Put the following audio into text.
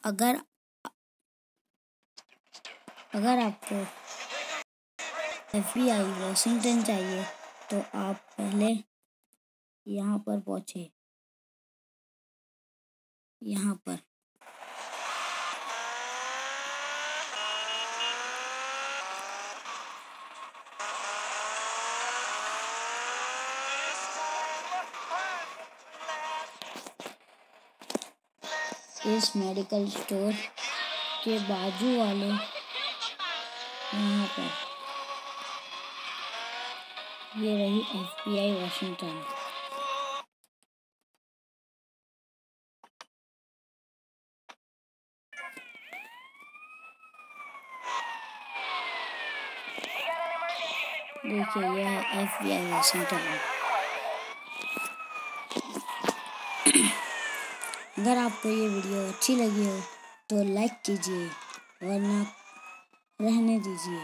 अगर आपको FBI Washington चाहिए तो आप पहले यहाँ पर पहुँचे, यहाँ पर इस मेडिकल स्टोर के बाजू वाले यहाँ पर ये रही FBI वॉशिंगटन। देखिए यह है FBI वॉशिंगटन। अगर आपको ये वीडियो अच्छी लगी हो तो लाइक कीजिए वरना रहने दीजिए।